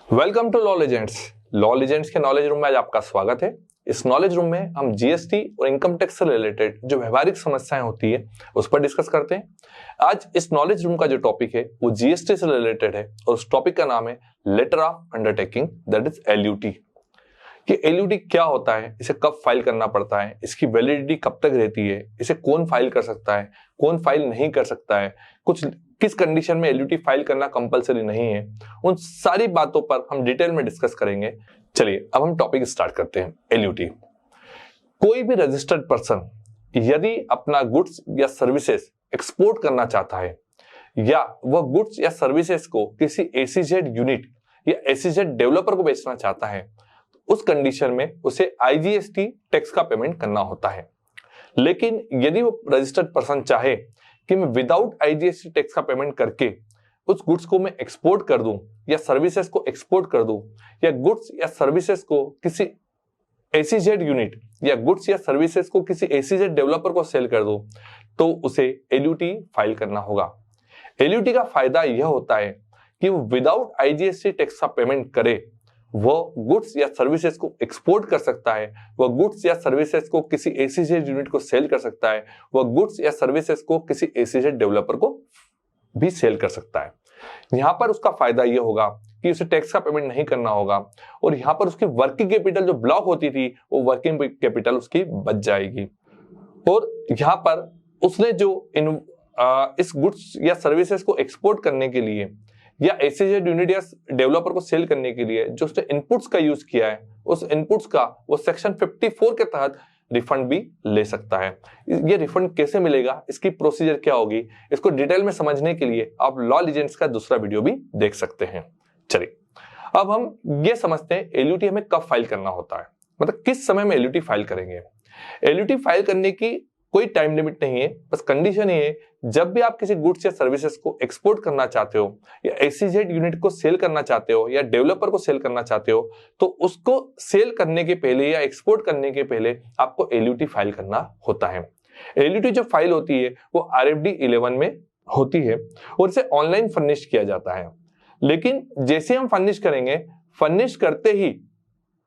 Welcome to law legends. Law legends के knowledge room में आज आपका स्वागत है। इस नॉलेज रूम में हम जीएसटी और इनकम टैक्स से रिलेटेड जो व्यवहारिक समस्याएं होती है उस पर डिस्कस करते हैं। आज इस नॉलेज रूम का जो टॉपिक है वो जीएसटी से रिलेटेड है और उस टॉपिक का नाम है letter of undertaking, that is LUT. कि एलयूटी क्या होता है, इसे कब फाइल करना पड़ता है, इसकी वैलिडिटी कब तक रहती है, इसे कौन फाइल कर सकता है, कौन फाइल नहीं कर सकता है, किस कंडीशन में एलयूटी फाइल करना कंपलसरी नहीं है, उन सारी बातों पर हम डिटेल में डिस्कस करेंगे। चलिए अब हम टॉपिक स्टार्ट करते हैं। एलयूटी, कोई भी रजिस्टर्ड पर्सन यदि अपना गुड्स या सर्विसेज एक्सपोर्ट करना चाहता है या वह गुड्स या सर्विसेज को किसी एसीजेड यूनिट या एसीजेड डेवलपर को बेचना चाहता है, उस कंडीशन में उसे आईजीएसटी टैक्स का पेमेंट करना होता है। लेकिन यदि वो रजिस्टर्ड पर्सन चाहे कि मैं विदाउट आईजीएसटी टैक्स का पेमेंट करके उस गुड्स को मैं एक्सपोर्ट कर दूं या सर्विसेज को एक्सपोर्ट कर दूं या गुड्स या सर्विसेज को किसी एसीजेड यूनिट या गुड्स या सर्विसेज को किसी एसीजेड डेवलपर को सेल कर दूं, तो उसे एलयूटी फाइल करना होगा। एलयूटी का फायदा यह होता है कि वो विदाउट आईजीएसटी टैक्स का पेमेंट करे, वह गुड्स या सर्विसेज को एक्सपोर्ट कर सकता है, वह गुड्स या सर्विसेज को किसी एसीजेड यूनिट को सेल कर सकता है, वह गुड्स या सर्विसेज को किसी एसीजेड डेवलपर को भी सेल कर सकता है। यहां पर उसका फायदा यह होगा कि उसे टैक्स का पेमेंट नहीं करना होगा और यहां पर उसकी वर्किंग कैपिटल जो ब्लॉक होती थी वो वर्किंग कैपिटल उसकी बच जाएगी। और यहां पर उसने जो इस गुड्स या सर्विसेज को एक्सपोर्ट करने के लिए या एसीजेड यूनिट या डेवलपर को सेल करने के लिए जो उसने इनपुट्स का यूज किया है, उस इनपुट्स का वो सेक्शन 54 के तहत रिफंड भी ले सकता है। ये रिफंड कैसे मिलेगा, इसकी प्रोसीजर क्या होगी, इसको डिटेल में समझने के लिए आप लॉ लीजेंड्स का दूसरा वीडियो भी देख सकते हैं। चलिए अब हम ये समझते हैं एलयूटी हमें कब फाइल करना होता है, मतलब किस समय में एलयूटी फाइल करेंगे। एलयूटी फाइल करने की कोई टाइम लिमिट नहीं है, बस कंडीशन ये है जब भी आप किसी गुड्स या सर्विसेज को एक्सपोर्ट करना चाहते हो या एसीजेड यूनिट को सेल करना चाहते हो या डेवलपर को सेल करना चाहते हो, तो उसको सेल करने के पहले या एक्सपोर्ट करने के पहले आपको एलयूटी फाइल करना होता है। एलयूटी जो फाइल होती है वो RFD 11 में होती है और इसे ऑनलाइन फर्निश किया जाता है। लेकिन जैसे हम फर्निश करेंगे, फर्निश करते ही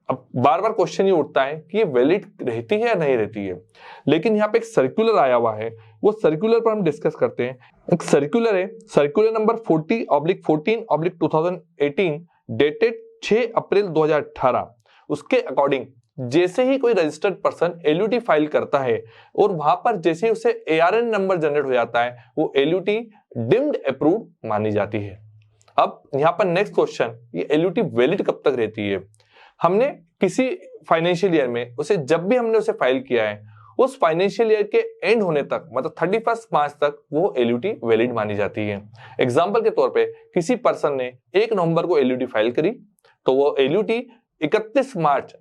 अब बार बार क्वेश्चन ये उठता है कि ये वैलिड रहती है या नहीं रहती है। लेकिन यहाँ पे एक सर्कुलर आया हुआ है, वो सर्कुलर पर हम डिस्कस करते हैं। एक सर्कुलर है, सर्कुलर नंबर 40/14/2018 डेटेड 6 अप्रैल 2018। उसके अकॉर्डिंग जैसे ही कोई रजिस्टर्ड पर्सन एलयूटी फाइल करता है और वहां पर जैसे ही उसे ARN नंबर जनरेट हो जाता है, वो एलयूटी डिम्ड अप्रूव्ड मानी जाती है। अब यहाँ पर नेक्स्ट क्वेश्चन, ये एलयूटी वैलिड कब तक रहती है। हमने किसी फाइनेंशियल ईयर में उसे जब भी हमने उसे फाइल किया है, उस फाइनेंशियल ईयर के एंड होने तक, मतलब 31 मार्च तक वो एलयूटी वैलिड मानी जाती है। एग्जांपल के तौर पे किसी पर्सन ने 1 नवंबर को एलयूटी फाइल करी, तो वो एलयूटी 31 मार्च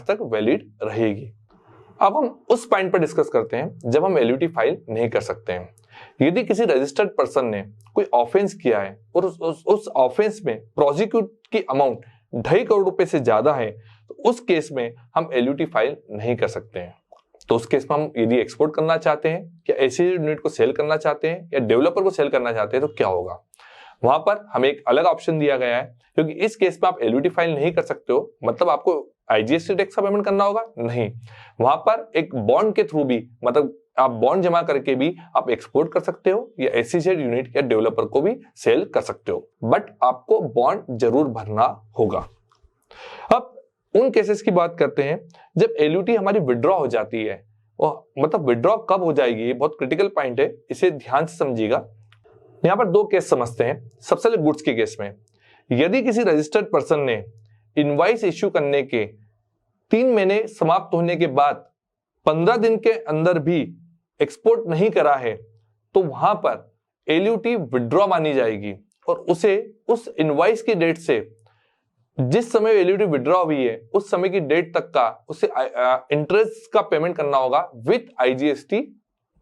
तक वैलिड रहेगी। अब हम उस पॉइंट पर डिस्कस करते हैं जब हम एलयूटी फाइल नहीं कर सकते हैं। यदि किसी रजिस्टर्ड पर्सन ने कोई ऑफेंस किया है और उस ऑफेंस में प्रोसिक्यूट की अमाउंट 2.5 करोड़ रुपए से ज्यादा है, तो उस केस में हम एलयूटी फाइल नहीं कर सकते हैं। तो उस केस में हम यदि एक्सपोर्ट करना चाहते हैं या ऐसे यूनिट को सेल करना चाहते हैं या डेवलपर को सेल करना चाहते हैं, तो क्या होगा। वहां पर हमें एक अलग ऑप्शन दिया गया है, क्योंकि इस केस में आप एलयूटी फाइल नहीं कर सकते हो, मतलब आपको आईजीएसटी टैक्स का पेमेंट करना होगा नहीं। वहां पर एक बॉन्ड के थ्रू भी, मतलब आप बॉन्ड जमा करके भी आप एक्सपोर्ट कर सकते हो या एसीजेड यूनिट या डेवलपर को भी सेल कर सकते हो, बट आपको बॉन्ड जरूर भरना होगा। अब उन केसेस की बात करते हैं जब एलयूटी हमारी विड्रॉ हो जाती है, मतलब विड्रॉ कब हो जाएगी, बहुत क्रिटिकल पॉइंट है, इसे ध्यान से समझिएगा। यहां पर 2 केस समझते हैं। सबसे पहले गुड्स के केस में, यदि किसी रजिस्टर्ड पर्सन ने इनवॉइस इश्यू करने के 3 महीने समाप्त होने के बाद 15 दिन के अंदर भी एक्सपोर्ट नहीं करा है, तो वहां पर एलयूटी विड्रॉ मानी जाएगी और उसे उस इनवॉइस की डेट से, जिस समय एलयूटी विड्रॉ हुई है उस समय की डेट तक का उसे इंटरेस्ट का पेमेंट करना होगा विथ आईजीएसटी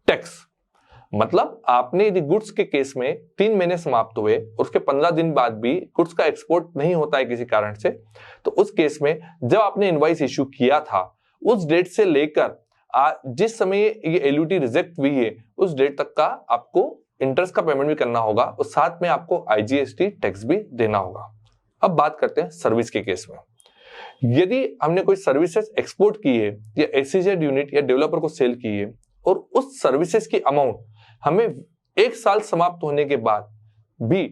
टैक्स। मतलब आपने यदि गुड्स के केस में 3 महीने समाप्त हुए और उसके 15 दिन बाद भी गुड्स का एक्सपोर्ट नहीं होता है किसी कारण से, तो उस केस में जब आपने इनवॉइस इश्यू किया था उस डेट से लेकर जिस समय ये एलयूटी रिजेक्ट हुई है उस डेट तक का आपको इंटरेस्ट का पेमेंट भी करना होगा और साथ में आपको आईजीएसटी टैक्स भी देना होगा। अब बात करते हैं सर्विस के केस में। यदि हमने कोई सर्विसेज एक्सपोर्ट की है या एसईजेड यूनिट या डेवलपर को सेल की है और उस सर्विसेज की अमाउंट हमें 1 साल समाप्त होने के बाद भी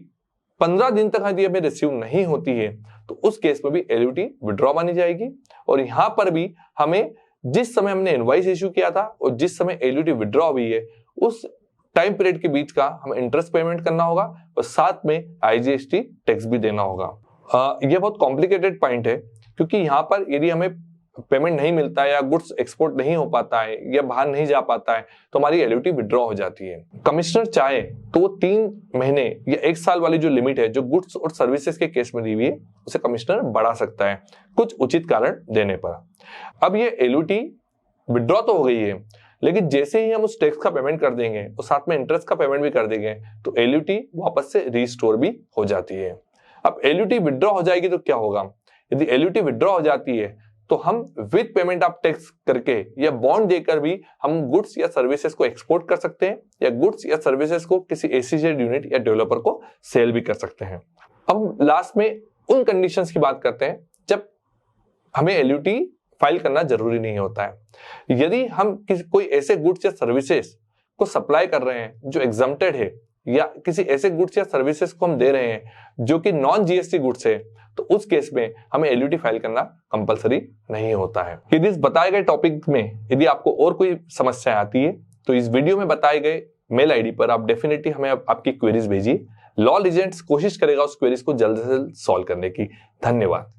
15 दिन तक यदि हमें रिसीव नहीं होती है तो उस केस में भी एलयूटी विड्रॉ मानी जाएगी। और यहां पर भी हमें जिस समय हमने इनवॉइस इश्यू किया था और जिस समय एलयूटी विड्रॉ हुई है उस टाइम पीरियड के बीच का हमें इंटरेस्ट पेमेंट करना होगा और साथ में आईजीएसटी टैक्स भी देना होगा। यह बहुत कॉम्प्लिकेटेड पॉइंट है क्योंकि यहाँ पर यदि हमें पेमेंट नहीं मिलता है या गुड्स एक्सपोर्ट नहीं हो पाता है या बाहर नहीं जा पाता है तो हमारी एलयूटी विड्रॉ हो जाती है। कमिश्नर चाहे तो वो 3 महीने या 1 साल वाली जो लिमिट है जो गुड्स और सर्विसेज के केस में दी हुई है उसे कमिश्नर बढ़ा सकता है कुछ उचित कारण देने पर। अब ये एलयूटी विड्रॉ तो हो गई है लेकिन जैसे ही हम उस टैक्स का पेमेंट कर देंगे और साथ में इंटरेस्ट का पेमेंट भी कर देंगे तो एलयूटी वापस से रीस्टोर भी हो जाती है। अब एलयूटी विड्रॉ हो जाएगी तो क्या होगा? यदि एलयूटी विड्रॉ हो जाती है तो हम विद पेमेंट ऑफ टैक्स करके या बॉन्ड देकर भी हम गुड्स या सर्विसेज को एक्सपोर्ट कर सकते हैं या गुड्स या सर्विसेज को किसी एसईजेड यूनिट या डेवलपर को सेल भी कर सकते हैं। अब लास्ट में उन कंडीशंस की बात करते हैं जब हमें एलयूटी फाइल करना जरूरी नहीं होता है। यदि हम कोई ऐसे गुड्स या सर्विसेज को सप्लाई कर रहे हैं जो एग्जम्प्टेड है या किसी ऐसे गुड्स या सर्विसेज को हम दे रहे हैं जो कि नॉन जीएसटी गुड्स है तो उस केस में हमें एलयूटी फाइल करना कंपलसरी नहीं होता है। यदि इस बताए गए टॉपिक में यदि आपको और कोई समस्या आती है तो इस वीडियो में बताए गए मेल आईडी पर आप डेफिनेटली हमें आपकी क्वेरीज भेजिए। लॉ लीजेंड्स कोशिश करेगा उस क्वेरीज को जल्द से जल्द सॉल्व करने की। धन्यवाद।